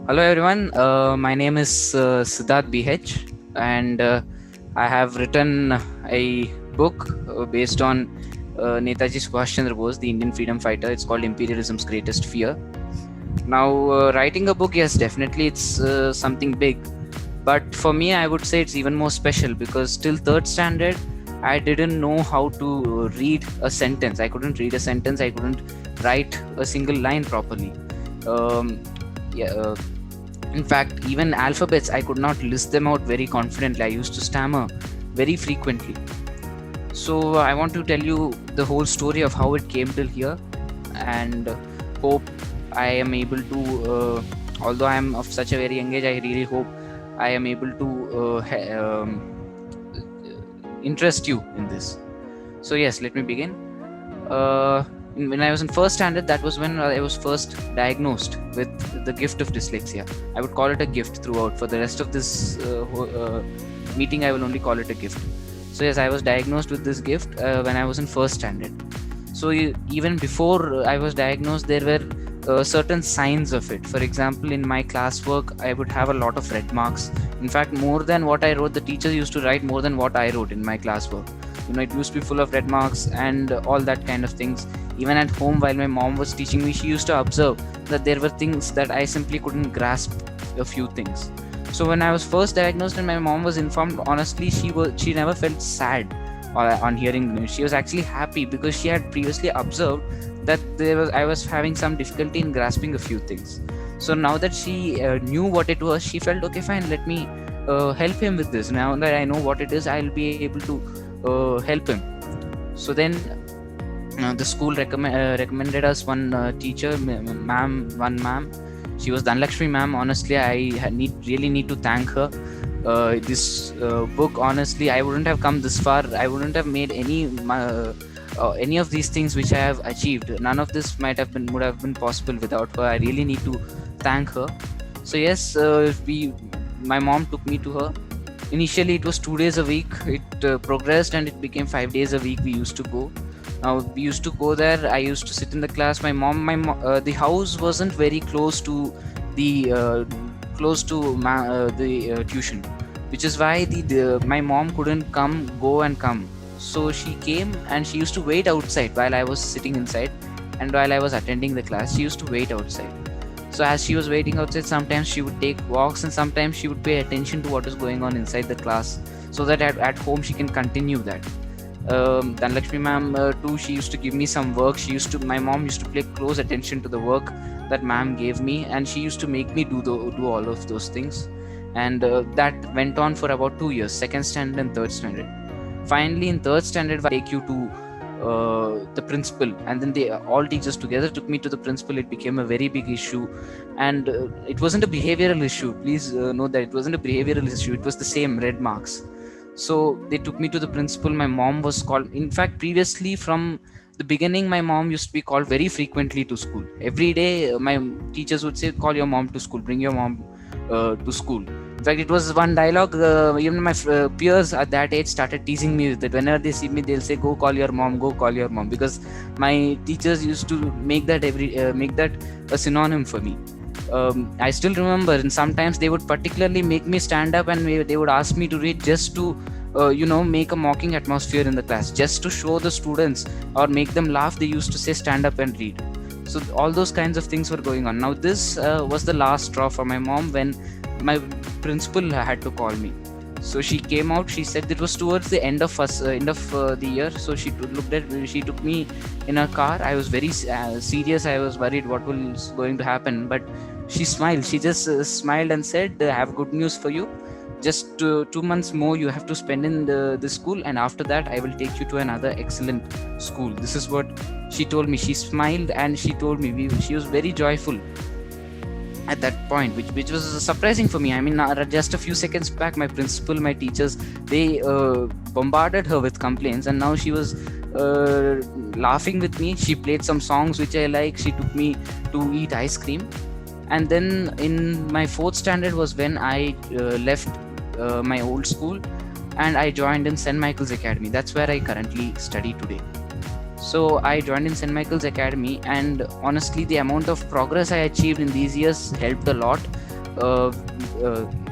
Hello everyone, my name is Siddharth BH, and I have written a book based on Netaji Subhash Chandra Bose, the Indian freedom fighter. It's called Imperialism's Greatest Fear. Now, writing a book, yes, definitely it's something big, but for me, I would say it's even more special because till third standard, I didn't know how to read a sentence. I couldn't read a sentence, I couldn't write a single line properly. Um, yeah, in fact, even alphabets, I could not list them out very confidently. I used to stammer very frequently. So, I want to tell you the whole story of how it came till here, and hope I am able to, although I am of such a very young age, I really hope I am able to interest you in this. So, yes, let me begin. When I was in first standard, that was when I was first diagnosed with the gift of dyslexia. I would call it a gift throughout. For the rest of this meeting, I will only call it a gift. So yes, I was diagnosed with this gift when I was in first standard. So even before I was diagnosed, there were certain signs of it. For example, in my classwork, I would have a lot of red marks. In fact, more than what I wrote, the teachers used to write more than what I wrote in my classwork. It used to be full of red marks and all that kind of things. Even at home, while my mom was teaching me, she used to observe that there were things that I simply couldn't grasp a few things. So when I was first diagnosed and my mom was informed, honestly, she never felt sad on hearing news. She was actually happy because she had previously observed that I was having some difficulty in grasping a few things. So now that she knew what it was, she felt, okay, fine, let me help him with this. Now that I know what it is, I'll be able to help him. So then the school recommended us one teacher, one ma'am. She was Dhanlakshmi ma'am. Honestly, I really need to thank her. This book, honestly, I wouldn't have come this far. I wouldn't have made any of these things which I have achieved. None of this would have been possible without her. I really need to thank her. So yes, my mom took me to her. Initially, it was 2 days a week. It progressed and it became 5 days a week. We used to go. Now we used to go there. I used to sit in the class. The house wasn't very close to the tuition, which is why my mom couldn't go and come. So she came and she used to wait outside while I was sitting inside, and while I was attending the class, she used to wait outside. So as she was waiting outside, sometimes she would take walks and sometimes she would pay attention to what is going on inside the class, so that at home she can continue that. Dhanlakshmi ma'am too, she used to give me some work. My mom used to pay close attention to the work that ma'am gave me, and she used to make me do all of those things. And that went on for about 2 years, second standard and third standard. Finally, in third standard, I take you to the principal, and then all teachers together took me to the principal. It became a very big issue, and it wasn't a behavioral issue. Please know that it wasn't a behavioral issue. It was the same red marks. So they took me to the principal. My mom was called. In fact, previously from the beginning, my mom used to be called very frequently to school. Every day, my teachers would say, "Call your mom to school. Bring your mom to school." In fact, it was one dialogue. Even my peers at that age started teasing me with it. Whenever they see me, they'll say, "Go call your mom. Go call your mom," because my teachers used to make that a synonym for me. I still remember, and sometimes they would particularly make me stand up and they would ask me to read just to make a mocking atmosphere in the class, just to show the students or make them laugh. They used to say, "Stand up and read." So all those kinds of things were going on. Now this was the last straw for my mom when my principal had to call me. So she came out. She said it was towards the end of the year. So she took me in her car. I was very serious. I was worried what was going to happen, but she smiled. She just smiled and said, "I have good news for you. Just 2 months more you have to spend in the school, and after that I will take you to another excellent school." This is what she told me. She smiled and she told me. She was very joyful at that point, which was surprising for me. I mean, just a few seconds back, my principal, my teachers, they bombarded her with complaints, and now she was laughing with me. She played some songs which I like. She took me to eat ice cream. And then in my fourth standard was when I left my old school and I joined in St. Michael's Academy. That's where I currently study today. So I joined in St. Michael's Academy, and honestly, the amount of progress I achieved in these years helped a lot. uh,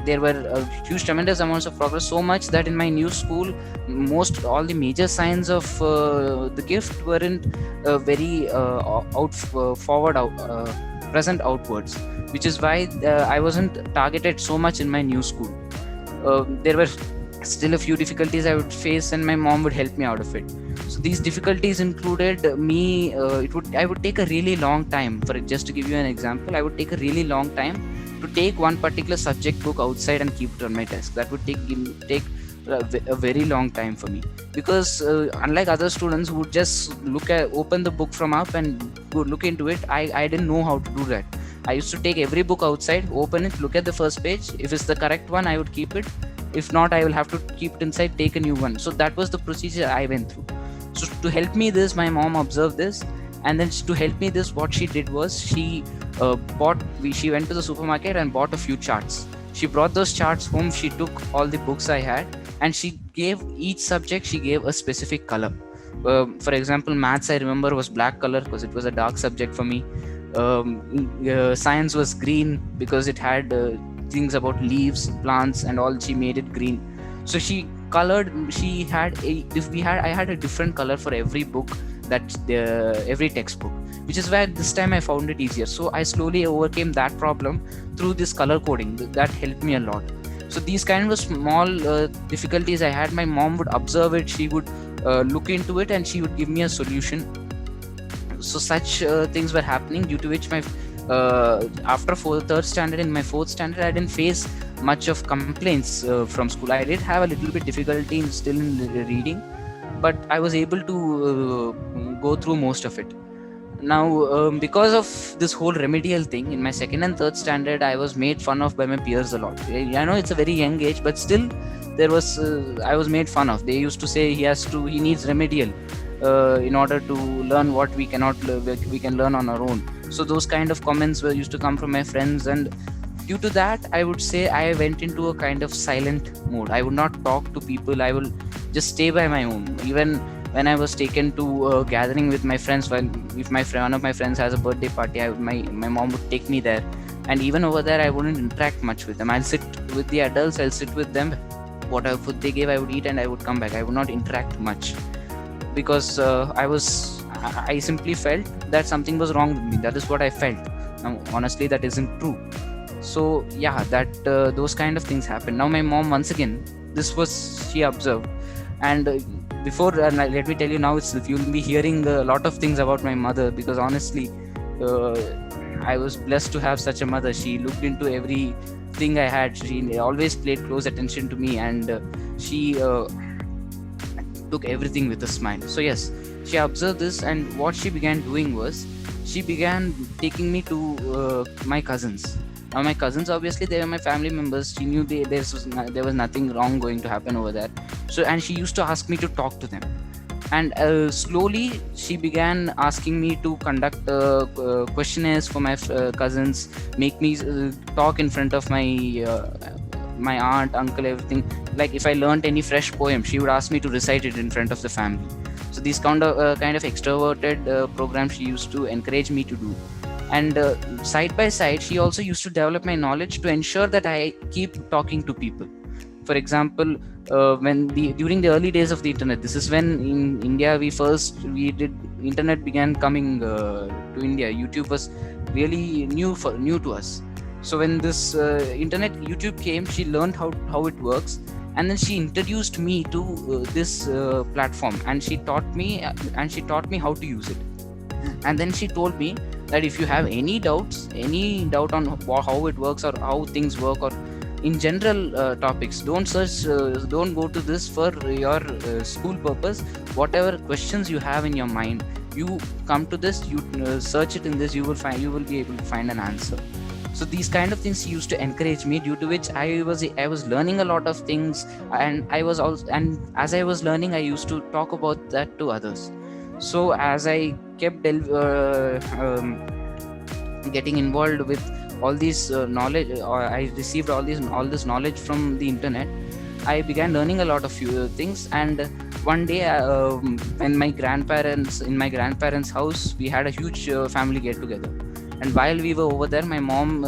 there were huge tremendous amounts of progress, so much that in my new school most all the major signs of the gift weren't very forward out present outwards, which is why I wasn't targeted so much in my new school. There were still a few difficulties I would face, and my mom would help me out of it. So these difficulties included me. I would take a really long time. For just to give you an example, I would take a really long time to take one particular subject book outside and keep it on my desk. That would take a very long time for me, because unlike other students who would just open the book from up and go look into it, I didn't know how to do that. I used to take every book outside, open it, look at the first page. If it's the correct one, I would keep it. If not, I will have to keep it inside, take a new one. So that was the procedure I went through. So to help me this, my mom observed this, and then to help me this, what she did was she went to the supermarket and bought a few charts. She brought those charts home. She took all the books I had, and she gave each subject, she gave a specific color. For example, maths, I remember, was black color because it was a dark subject for me. Science was green because it had things about leaves, plants, and all. She made it green. So she colored. I had a different color for every book, every textbook, which is why this time I found it easier. So I slowly overcame that problem through this color coding. That helped me a lot. So these kind of small difficulties I had, my mom would observe it. She would look into it, and she would give me a solution. So such things were happening, due to which my after third standard, in my fourth standard, I didn't face much of complaints from school. I did have a little bit difficulty still in reading, but I was able to go through most of it. Now, because of this whole remedial thing, in my second and third standard, I was made fun of by my peers a lot. I know it's a very young age, but still, I was made fun of. They used to say he needs remedial in order to learn what we can learn on our own. So those kind of comments used to come from my friends, and due to that, I would say I went into a kind of silent mode. I would not talk to people. I will just stay by my own. Even when I was taken to a gathering with my friends, if one of my friends has a birthday party, my mom would take me there, and even over there, I wouldn't interact much with them. I'll sit with the adults. I'll sit with them. Whatever food they gave, I would eat, and I would come back. I would not interact much, because I simply felt that something was wrong with me. That is what I felt. Now, honestly, that isn't true. So yeah, those kind of things happen. Now my mom, once again, she observed, and before let me tell you, now you'll be hearing a lot of things about my mother, because honestly, I was blessed to have such a mother. She looked into everything I had. She always paid close attention to me, and she took everything with a smile. So yes, she observed this, and what she began doing was she began taking me to my cousins. Now my cousins, obviously, they were my family members. She knew there was nothing wrong going to happen over there. So, and she used to ask me to talk to them. And slowly she began asking me to conduct questionnaires for my cousins, make me talk in front of my aunt, uncle, everything. Like if I learned any fresh poem, she would ask me to recite it in front of the family. So these kind of extroverted programs she used to encourage me to do. And side by side, she also used to develop my knowledge to ensure that I keep talking to people. For example, during the early days of the internet, this is when in India internet began coming to India. YouTube was really new to us. So when this YouTube came, she learned how it works, and then she introduced me to this platform, and she taught me how to use it. And then she told me that if you have any doubt on how it works or how things work, or in general topics, don't go to this for your school purpose. Whatever questions you have in your mind, you come to this, you search it in this, you will be able to find an answer. So these kind of things used to encourage me, due to which I was learning a lot of things, and as I was learning, I used to talk about that to others. So as I kept getting involved with all these knowledge, or I received all this knowledge from the internet, I began learning a lot of few things. And one day, when in my grandparents' house, we had a huge family get together. And while we were over there, my mom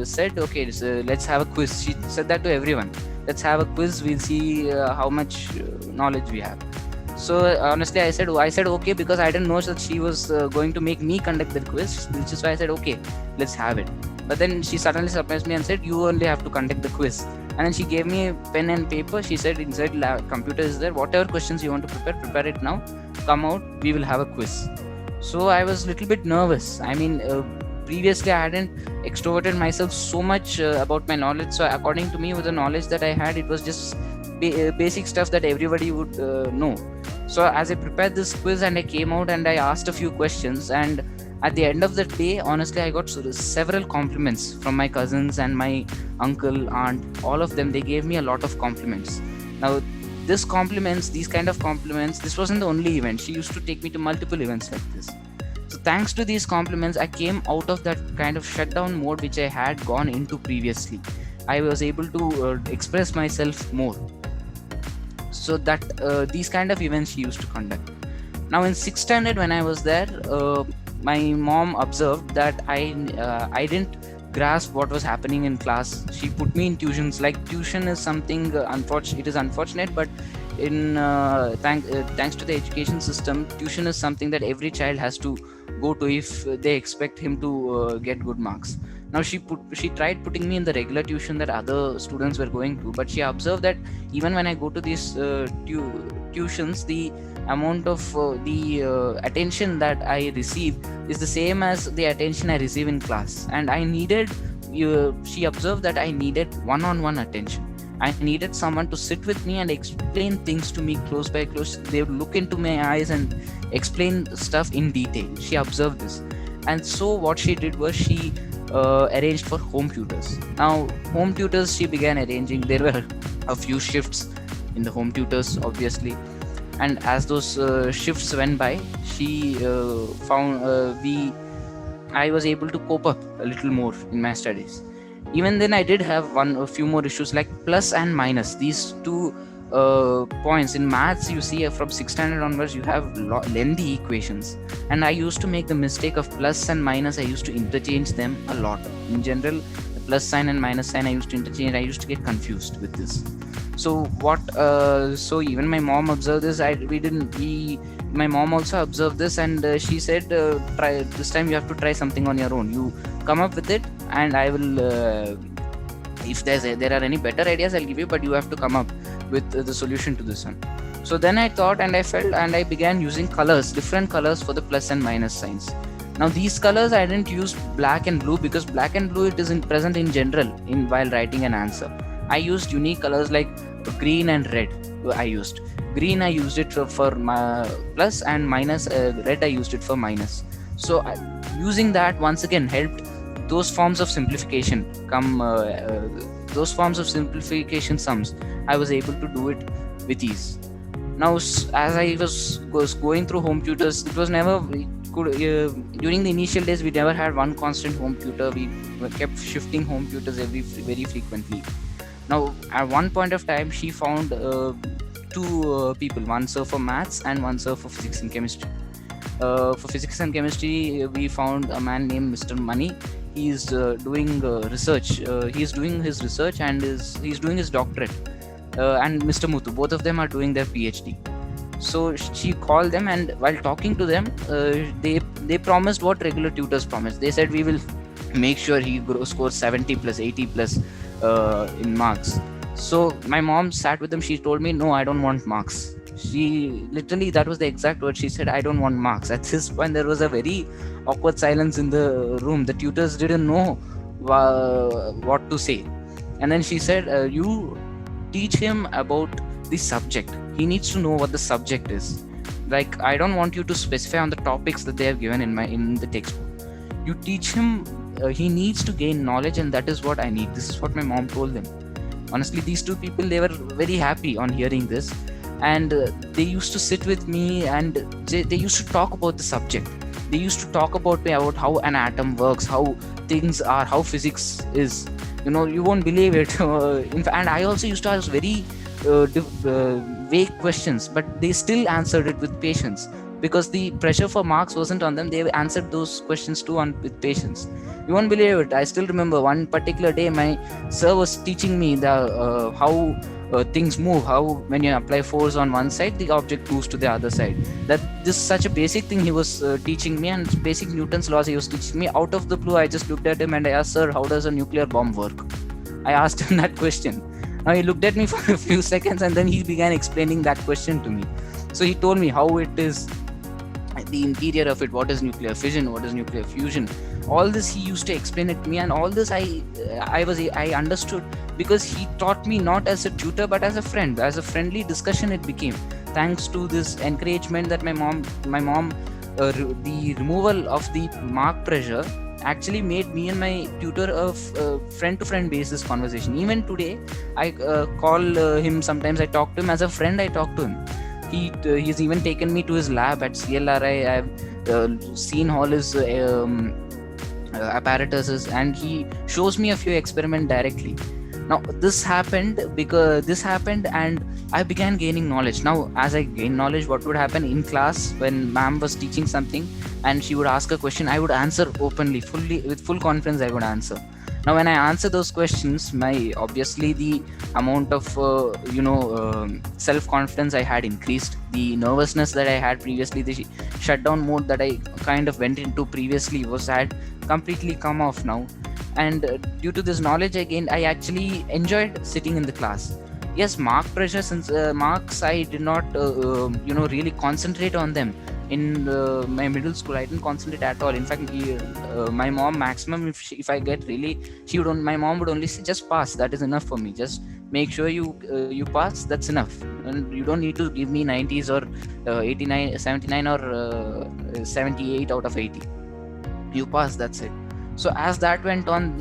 said, okay, so let's have a quiz. She said that to everyone. Let's have a quiz. We'll see how much knowledge we have. So honestly, I said okay, because I didn't know that she was going to make me conduct the quiz, which is why I said okay, let's have it. But then she suddenly surprised me and said, you only have to conduct the quiz. And then she gave me a pen and paper. She said, inside computer is there. Whatever questions you want to prepare it now. Come out. We will have a quiz. So I was a little bit nervous. I mean, previously I hadn't extroverted myself so much about my knowledge. So according to me, with the knowledge that I had, it was just basic stuff that everybody would know. So as I prepared this quiz and I came out and I asked a few questions, and at the end of the day, honestly, I got several compliments from my cousins and my uncle, aunt, all of them. They gave me a lot of compliments. Now, these kind of compliments, this wasn't the only event. She used to take me to multiple events like this. So thanks to these compliments, I came out of that kind of shutdown mode which I had gone into previously. I was able to express myself more. So that these kind of events she used to conduct. Now in 6th standard, when I was there, my mom observed that I didn't grasp what was happening in class. She put me in tuitions. Like, tuition is something unfortunate. It is unfortunate, but in thanks to the education system, tuition is something that every child has to go to if they expect him to get good marks. Now she tried putting me in the regular tuition that other students were going to, but she observed that even when I go to these tuitions, the amount of the attention that I receive is the same as the attention I receive in class. And I needed, she observed that I needed one-on-one attention. I needed someone to sit with me and explain things to me close by close. They would look into my eyes and explain stuff in detail. She observed this. And so what she did was she arranged for home tutors. Now, home tutors she began arranging. There were a few shifts in the home tutors, obviously. And as those shifts went by, she found I was able to cope up a little more in my studies. Even then, I did have a few more issues like plus and minus. These two points in maths, you see from 6th standard onwards, you have lengthy equations, and I used to make the mistake of plus and minus. I used to interchange them a lot. In general, the plus sign and minus sign I used to interchange. I used to get confused with this. So so even my mom observed this. My mom also observed this, and she said, try this time. You have to try something on your own. You come up with it, and I will if there are any better ideas, I'll give you, but you have to come up with the solution to this one. So then I thought, and I felt, and I began using colors, different colors for the plus and minus signs. Now these colors, I didn't use black and blue, because black and blue, it is present in general while writing an answer. I used unique colors like green and red. I used it for my plus, and minus, red I used it for minus. So using that once again helped those forms of simplification those forms of simplification sums. I was able to do it with ease. Now, as I was going through home tutors, it was never during the initial days, we never had one constant home tutor. We kept shifting home tutors very frequently. Now, at one point of time, she found two people, one sir for maths and one sir for physics and chemistry. For physics and chemistry, we found a man named Mr. Money. He's doing research. He's doing his research, and he's doing his doctorate. And Mr. Muthu, both of them are doing their PhD. So she called them, and while talking to them, they promised what regular tutors promised. They said, we will make sure he scores 70 plus 80 plus in marks. So my mom sat with them. She told me, no, I don't want marks. She literally, that was the exact word. She said, I don't want marks. At this point, there was a very awkward silence in the room. The tutors didn't know what to say. And then she said, you teach him about the subject. He needs to know what the subject is. Like, I don't want you to specify on the topics that they have given in the textbook. You teach him. He needs to gain knowledge, and that is what I need. This is what my mom told them. Honestly, these two people, they were very happy on hearing this. And they used to sit with me, and they used to talk about the subject. They used to talk about how an atom works, how things are, how physics is. You won't believe it. And I also used to ask very vague questions, but they still answered it with patience. because the pressure for marks wasn't on them. They answered those questions too on with patience. You won't believe it. I still remember one particular day, my sir was teaching me the how things move, how when you apply force on one side, the object moves to the other side. That this is such a basic thing he was teaching me, and basic Newton's laws he was teaching me. Out of the blue, I just looked at him and I asked, sir, how does a nuclear bomb work? I asked him that question. Now he looked at me for a few seconds and then he began explaining that question to me. So he told me how it is, the interior of it, what is nuclear fission, what is nuclear fusion. All this he used to explain it to me, and all this I understood because he taught me not as a tutor but as a friend. As a friendly discussion it became, thanks to this encouragement that my mom the removal of the mark pressure actually made me and my tutor a friend to friend basis conversation. Even today I call him sometimes. I talk to him as a friend. I talk to him. He's even taken me to his lab at CLRI. I've seen all his apparatuses, and he shows me a few experiments directly. Now this happened and I began gaining knowledge. Now as I gain knowledge, what would happen in class when ma'am was teaching something and she would ask a question, I would answer openly, fully, with full confidence I would answer. Now when I answer those questions, my obviously the amount of self-confidence I had increased. The nervousness that I had previously, the shutdown mode that I kind of went into previously had completely come off now. And due to this knowledge again, I actually enjoyed sitting in the class. Yes, mark pressure, since marks I did not really concentrate on them. In my middle school I didn't concentrate at all. In fact, my mom, maximum if I get really, my mom would only say, just pass, that is enough for me. Just make sure you pass, that's enough, and you don't need to give me 90s or 89, 79 or 78 out of 80. You pass, that's it. So as that went on,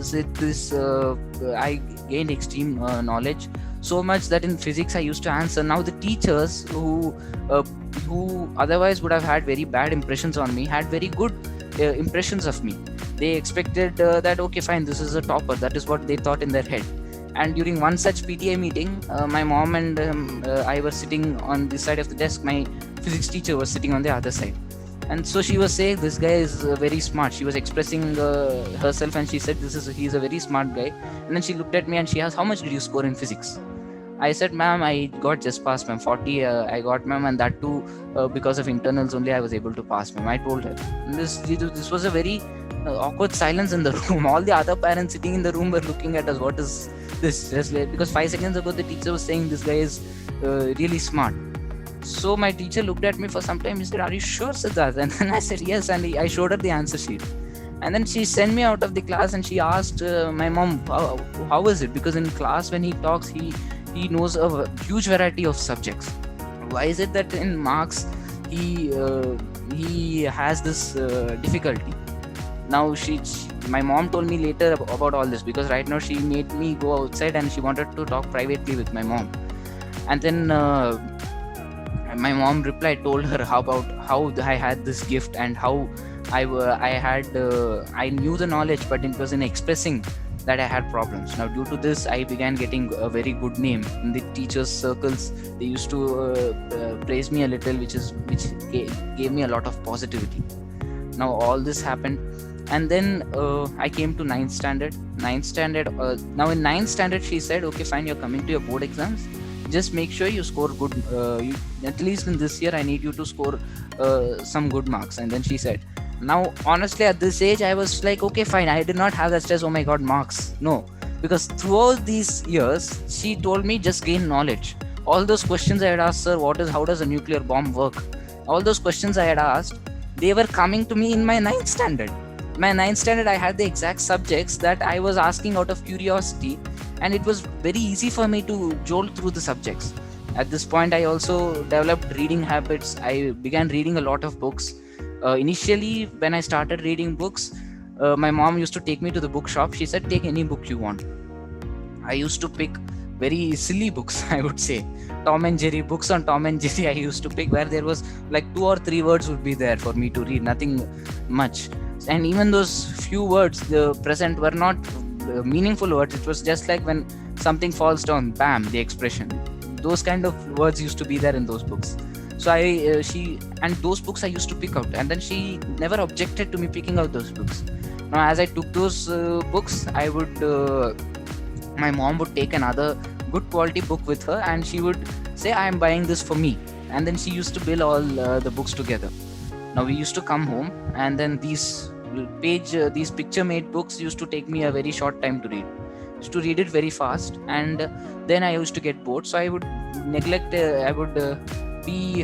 I gained extreme knowledge, so much that in physics I used to answer. Now the teachers who otherwise would have had very bad impressions on me had very good impressions of me. They expected that okay fine, this is a topper. That is what they thought in their head. And during one such PTA meeting, my mom and I were sitting on this side of the desk. My physics teacher was sitting on the other side. And so she was saying, this guy is very smart. She was expressing herself, and she said, he's a very smart guy. And then she looked at me and she asked, how much did you score in physics? I said, ma'am, I got just passed, ma'am. 40 I got, ma'am, and that too because of internals only I was able to pass, ma'am. I told her. And this was a very awkward silence in the room. All the other parents sitting in the room were looking at us. What is this? Just because 5 seconds ago the teacher was saying this guy is really smart. So my teacher looked at me for some time. He said, are you sure, Siddharth? And then I said, yes. And I showed her the answer sheet. And then she sent me out of the class and she asked my mom, how is it? Because in class when he talks, he knows a huge variety of subjects. Why is it that in marks he has this difficulty? Now my mom told me later about all this, because right now she made me go outside and she wanted to talk privately with my mom. And then my mom replied, told her how I had this gift and how I knew the knowledge, but it was in expressing that I had problems. Now due to this, I began getting a very good name in the teachers' circles. They used to praise me a little, which gave me a lot of positivity. Now all this happened, and then I came to 9th standard. Now in 9th standard, she said, okay fine, you're coming to your board exams. Just make sure you score good. At least in this year, I need you to score some good marks. And then she said, now honestly at this age I was like, okay fine, I did not have that stress, oh my god, marks. No, because throughout these years she told me, just gain knowledge. All those questions I had asked, sir, how does a nuclear bomb work? All those questions I had asked, they were coming to me in my 9th standard. My 9th standard, I had the exact subjects that I was asking out of curiosity, and it was very easy for me to jolt through the subjects. At this point, I also developed reading habits. I began reading a lot of books. Initially, when I started reading books, my mom used to take me to the bookshop. She said, take any book you want. I used to pick very silly books, I would say. Tom and Jerry, books on Tom and Jerry I used to pick, where there was like 2 or 3 words would be there for me to read, nothing much. And even those few words, the present, were not meaningful words. It was just like when something falls down, bam, the expression. Those kind of words used to be there in those books. So she, and those books I used to pick out, and then she never objected to me picking out those books. Now as I took those books, I would my mom would take another good quality book with her, and she would say, I am buying this for me. And then she used to bill all the books together. Now we used to come home, and then these picture made books used to take me a very short time to read. Used to read it very fast, and then I used to get bored, so I would neglect I would be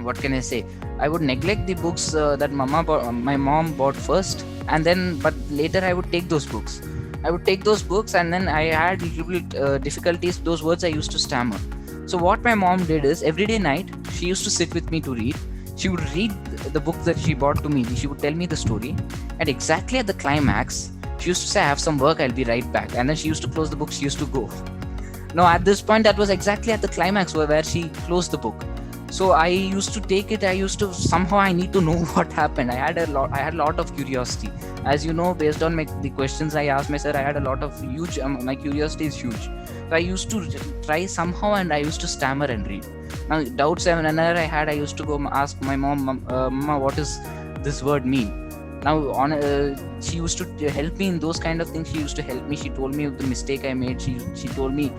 what can I say, I would neglect the books that my mom bought first, and then but later I would take those books. I would take those books, and then I had little bit difficulties. Those words I used to stammer. So what my mom did is, every day night she used to sit with me to read. She would read the book that she bought to me. She would tell me the story, and exactly at the climax, she used to say, I have some work, I'll be right back. And then she used to close the book, she used to go. Now at this point, that was exactly at the climax where she closed the book. So I used to take it, I used to somehow, I need to know what happened. I had a lot of curiosity. As you know, based on the questions I asked myself, I had a lot of huge, my curiosity is huge. So I used to try somehow, and I used to stammer and read. Now doubts whenever I had, I used to go ask my mom, Mama, what does this word mean? Now she used to help me in those kind of things. She used to help me. She told me the mistake I made. She told me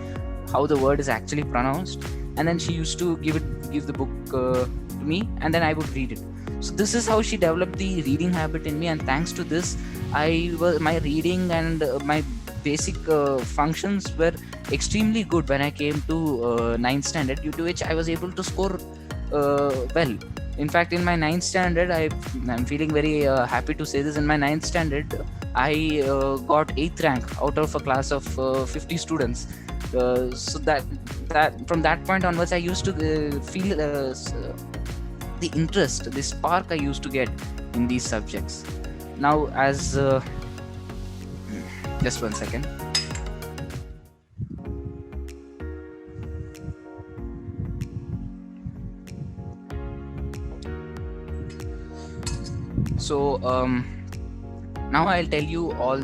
how the word is actually pronounced, and then she used to give the book to me, and then I would read it. So this is how she developed the reading habit in me, and thanks to this, my reading and my basic functions were extremely good when I came to ninth standard, due to which I was able to score well. In fact, in my ninth standard, I'm feeling very happy to say this. In my ninth standard, I got 8th rank out of a class of 50 students. So that from that point onwards, I used to feel the interest, the spark I used to get in these subjects. Now, as just one second. So now I'll tell you all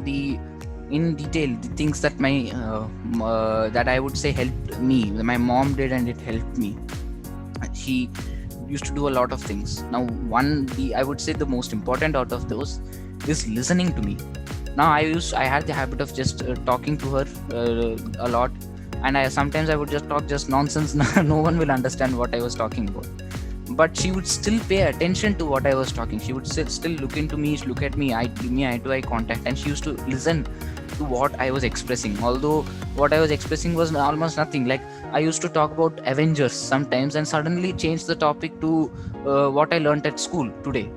in detail the things that that I would say helped me. My mom did, and it helped me. She used to do a lot of things. Now, I would say the most important out of those is listening to me. Now I had the habit of just talking to her a lot, and sometimes I would just talk just nonsense. No one will understand what I was talking about, but she would still pay attention to what I was talking. She would still look into me, look at me, give me eye to eye contact, and she used to listen to what I was expressing. Although what I was expressing was almost nothing. Like, I used to talk about Avengers sometimes, and suddenly change the topic to what I learned at school today.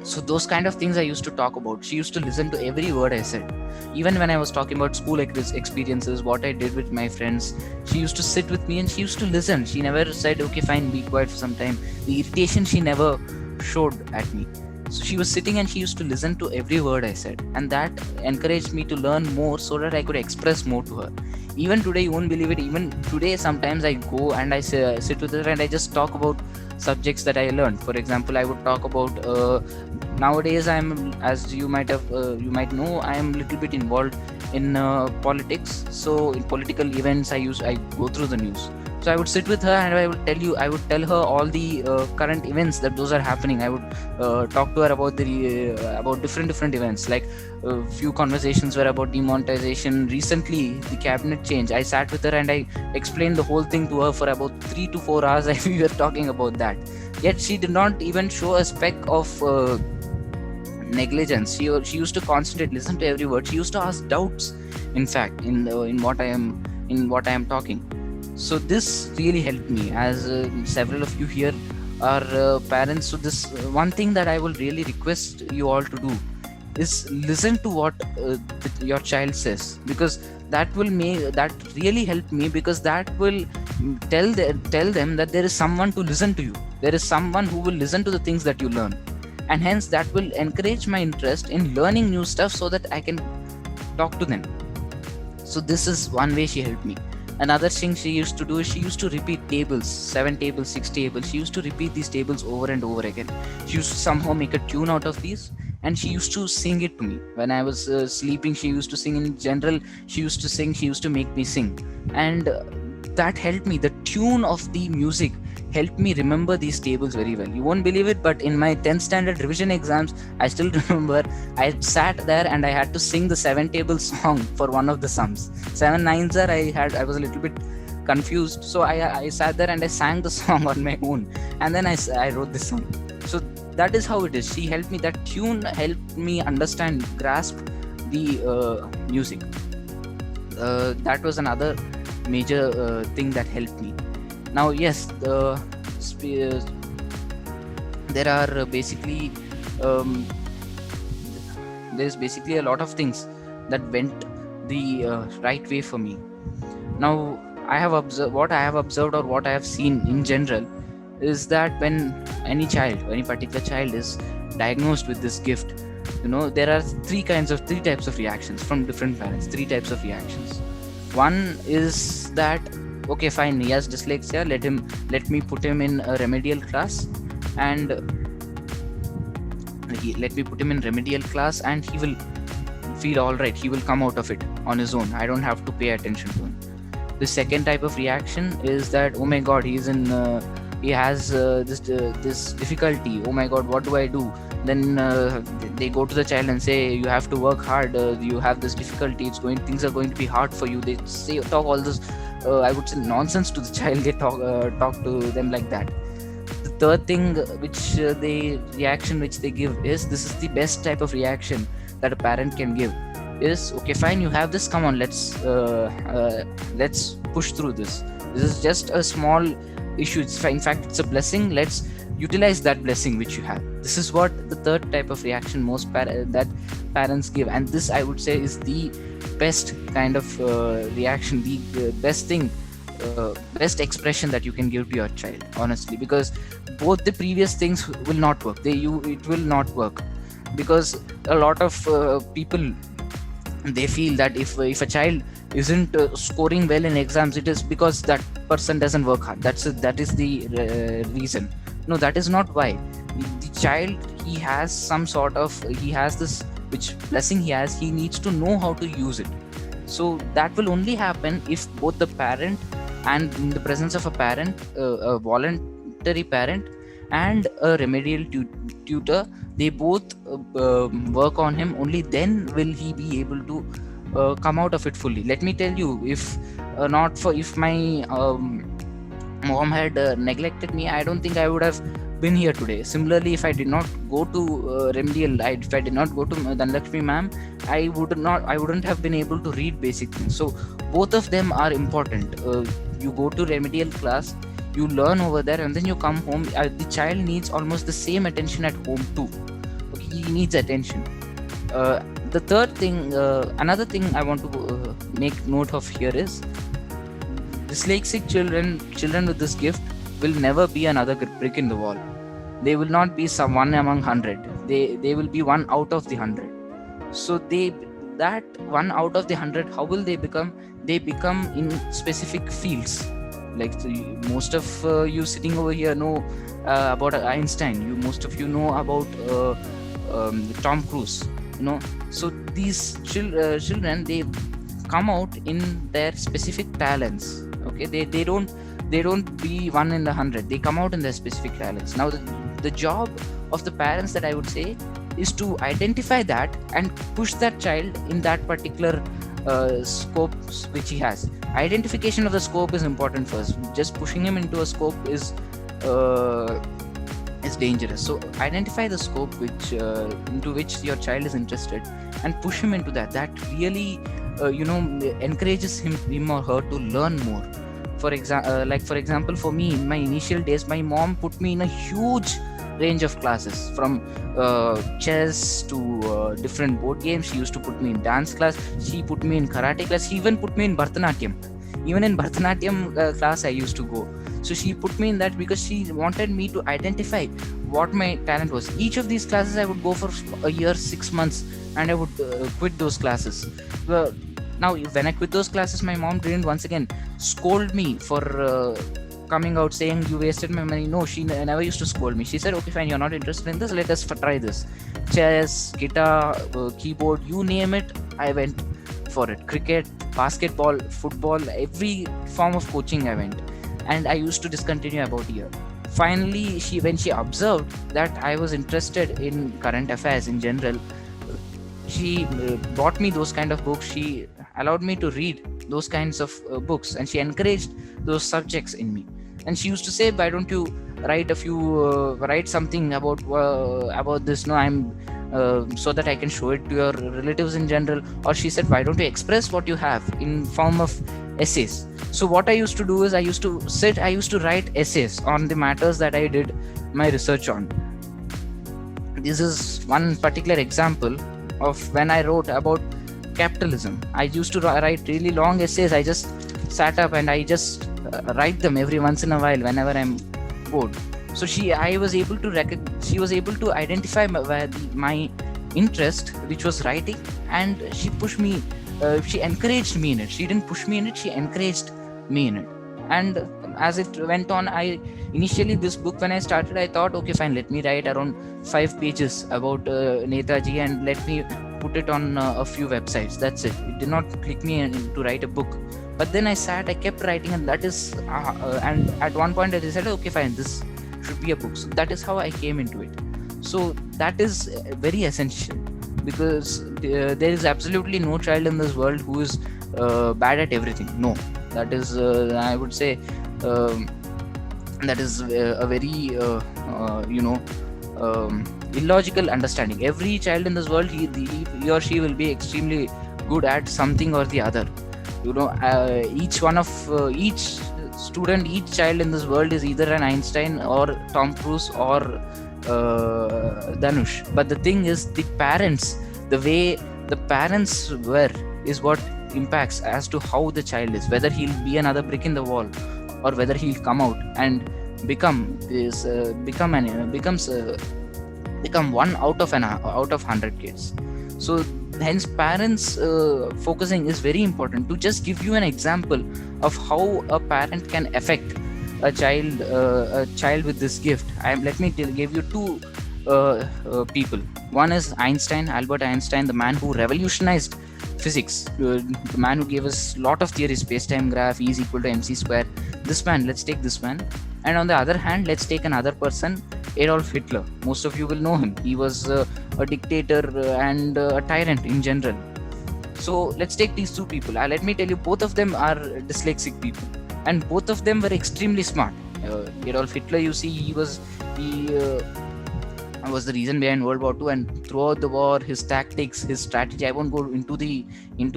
So those kind of things I used to talk about. She used to listen to every word I said. Even when I was talking about school experiences, what I did with my friends, she used to sit with me and she used to listen. She never said, okay, fine, be quiet for some time. The irritation she never showed at me. So she was sitting and she used to listen to every word I said. And that encouraged me to learn more so that I could express more to her. Even today, you won't believe it, even today sometimes I go and I sit with her and I just talk about subjects that I learned. For example, I would talk about nowadays as you might know, I am a little bit involved in politics. So in political events, I go through the news. So I would sit with her and I would tell her all the current events that those are happening. I would talk to her about about different events. Like a few conversations were about demonetization. Recently, the cabinet change. I sat with her and I explained the whole thing to her for about 3 to 4 hours. We were talking about that. Yet she did not even show a speck of negligence. She used to concentrate, listen to every word. She used to ask doubts. In fact, in what I am talking. So this really helped me, as several of you here are parents. So this one thing that I will really request you all to do is listen to what your child says, because that really helped me, because that will tell them that there is someone to listen to you. There is someone who will listen to the things that you learn, and hence that will encourage my interest in learning new stuff so that I can talk to them. So this is one way she helped me. Another thing she used to do is she used to repeat tables, 7 tables, 6 tables. She used to repeat these tables over and over again. She used to somehow make a tune out of these, and she used to sing it to me. When I was sleeping, she used to sing. In general, she used to sing. She used to make me sing, and that helped me. The tune of the music helped me remember these tables very well. You won't believe it, but in my 10th standard revision exams, I still remember I sat there and I had to sing the 7 table song for one of the sums. 7 9s are I was a little bit confused, so I sat there and I sang the song on my own, and then I wrote this song. So that is how it is. She helped me. That tune helped me understand, grasp the music. That was another major thing that helped me. Now, yes, there are basically there's basically a lot of things that went the right way for me. Now, I have observed or what I have seen in general is that when any particular child is diagnosed with this gift, there are three types of reactions from different parents. Three types of reactions. One is that, okay, fine, he has dyslexia, let me put him in a remedial class, and he will feel all right. He will come out of it on his own. I don't have to pay attention to him. The second type of reaction is that, oh my god, he has this difficulty. Oh my god, what do I do? Then they go to the child and say, you have to work hard, you have this difficulty, things are going to be hard for you. They talk all this I would say nonsense to the child. They talk to them like that. The third thing reaction which they give is, this is the best type of reaction that a parent can give, is, okay, fine, you have this, come on, let's push through this. This is just a small issue. In fact, it's a blessing. Let's utilize that blessing which you have. This is what the third type of reaction that parents give, and this, I would say, is the best kind of reaction, the best thing, best expression that you can give to your child, honestly, because both the previous things will not work. It will not work, because a lot of people, they feel that if a child isn't scoring well in exams, it is because that person doesn't work hard. That is the reason. No, that is not why. The child, he has this, which blessing he has, he needs to know how to use it. So that will only happen if both the parent, and in the presence of a parent, a voluntary parent and a remedial tutor, they both work on him. Only then will he be able to come out of it fully. Let me tell you, if my mom had neglected me, I don't think I would have been here today. Similarly, if I did not go to remedial, if I did not go to Dhanlakshmi ma'am, I wouldn't have been able to read basic things. So both of them are important. You go to remedial class, you learn over there, and then you come home. The child needs almost the same attention at home too. Okay, he needs attention. The third thing, another thing I want to make note of here is, dyslexic children with this gift will never be another brick in the wall. They will not be one among 100. They will be one out of the 100. So that one out of the 100, how will they become? They become in specific fields. Like most of you sitting over here know about Einstein. Most of you know about Tom Cruise. So these children, they come out in their specific talents. Okay, they don't be one in the 100. They come out in their specific talents. Now the job of the parents, that I would say, is to identify that and push that child in that particular scope which he has. Identification of the scope is important first. Just pushing him into a scope is dangerous. So identify the scope into which your child is interested and push him into that. That really encourages him or her to learn more. For example, for me, in my initial days, my mom put me in a huge range of classes, from chess to different board games. She used to put me in dance class. She put me in karate class. She even put me in Bharatanatyam. Even in Bharatanatyam class, I used to go. So she put me in that because she wanted me to identify what my talent was. Each of these classes, I would go for a year, 6 months, and I would quit those classes. Now, when I quit those classes, my mom didn't once again scold me for coming out saying you wasted my money. No, she never used to scold me. She said, okay, fine, you're not interested in this, let us try this. Chess, guitar, keyboard, you name it, I went for it. Cricket, basketball, football, every form of coaching I went. and I used to discontinue about a year. Finally, when she observed that I was interested in current affairs in general, she bought me those kind of books. She allowed me to read those kinds of books, and she encouraged those subjects in me. And she used to say, why don't you write something about this? No, I'm so that I can show it to your relatives in general. Or she said, why don't you express what you have in form of essays? So what I used to do is I used to write essays on the matters that I did my research on. This is one particular example of when I wrote about capitalism. I used to write really long essays. I just sat up and I just write them every once in a while whenever I'm bored. So she was able to identify my interest, which was writing, and she pushed me. She encouraged me in it. She didn't push me in it. She encouraged me in it. And as it went on, initially this book, when I started, I thought, okay, fine, let me write around 5 pages about Netaji and let me put it on a few websites. That's it. It did not click me to write a book. But then I kept writing, and that is, and at one point I decided, okay, fine, this should be a book. So that is how I came into it. So that is very essential, because there is absolutely no child in this world who is bad at everything. No, that is, I would say, that is a very illogical understanding. Every child in this world, he or she will be extremely good at something or the other. Each student, each child in this world is either an Einstein or Tom Cruise or Dhanush. But the thing is, the way the parents were is what impacts as to how the child is, whether he'll be another brick in the wall or whether he'll come out and become one out of 100 kids. So hence parents focusing is very important, to just give you an example of how a parent can affect a child with this gift. Let me give you two people. One is Albert Einstein, the man who revolutionized physics, the man who gave us a lot of theories, space-time graph, E is equal to mc square. Let's take this man. And on the other hand, let's take another person, Adolf Hitler. Most of you will know him. He was a dictator and a tyrant in general. So let's take these two people. Let me tell you, both of them are dyslexic people, and both of them were extremely smart. Adolf Hitler, you see, he was the reason behind World War II, and throughout the war, his tactics, his strategy. I won't go into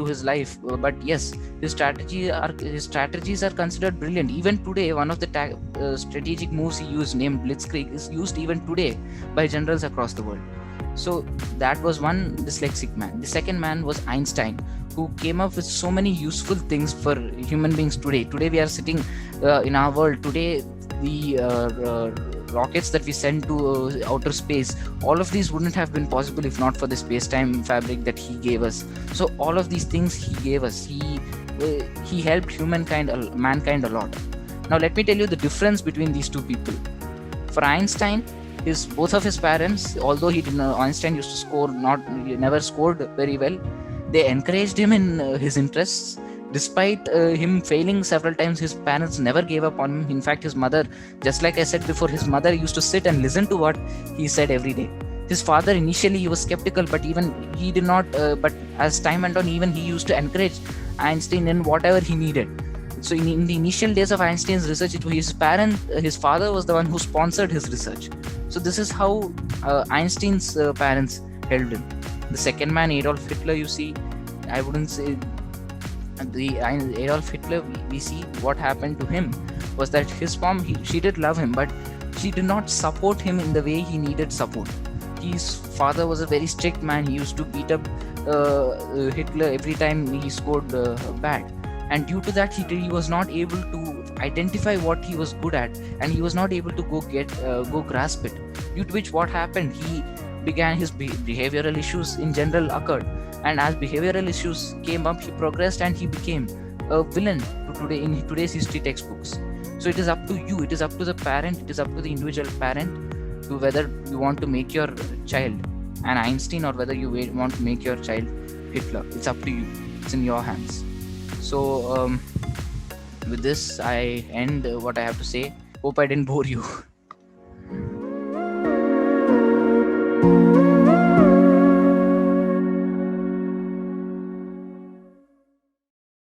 his life, but yes, his strategies are considered brilliant. Even today, one of the strategic moves he used, named Blitzkrieg, is used even today by generals across the world. So that was one dyslexic man. The second man was Einstein, who came up with so many useful things for human beings today. Today we are sitting in our world. Today the rockets that we send to outer space, all of these wouldn't have been possible if not for the space-time fabric that he gave us. So all of these things he gave us, he helped mankind a lot. Now let me tell you the difference between these two people. For Einstein, both of his parents, although Einstein used to score, he never scored very well, they encouraged him in his interests. Despite him failing several times, his parents never gave up on him. In fact, his mother, just like I said before, his mother used to sit and listen to what he said every day. His father, initially he was skeptical, but even he did not, but as time went on, even he used to encourage Einstein in whatever he needed. So in the initial days of Einstein's research, his father was the one who sponsored his research. So this is how Einstein's parents helped him. The second man, Adolf Hitler, you see, I wouldn't say Adolf Hitler, we see what happened to him was that his mom, she did love him, but she did not support him in the way he needed support. His father was a very strict man. He used to beat up Hitler every time he scored bad, and due to that he was not able to identify what he was good at, and he was not able to go grasp it. Due to which, what happened, his behavioral issues in general occurred, and as behavioral issues came up, he progressed and he became a villain in today's history textbooks. So it is up to you, it is up to the parent, it is up to the individual parent to whether you want to make your child an Einstein or whether you want to make your child Hitler. It's up to you. It's in your hands. So with this, I end what I have to say. Hope I didn't bore you.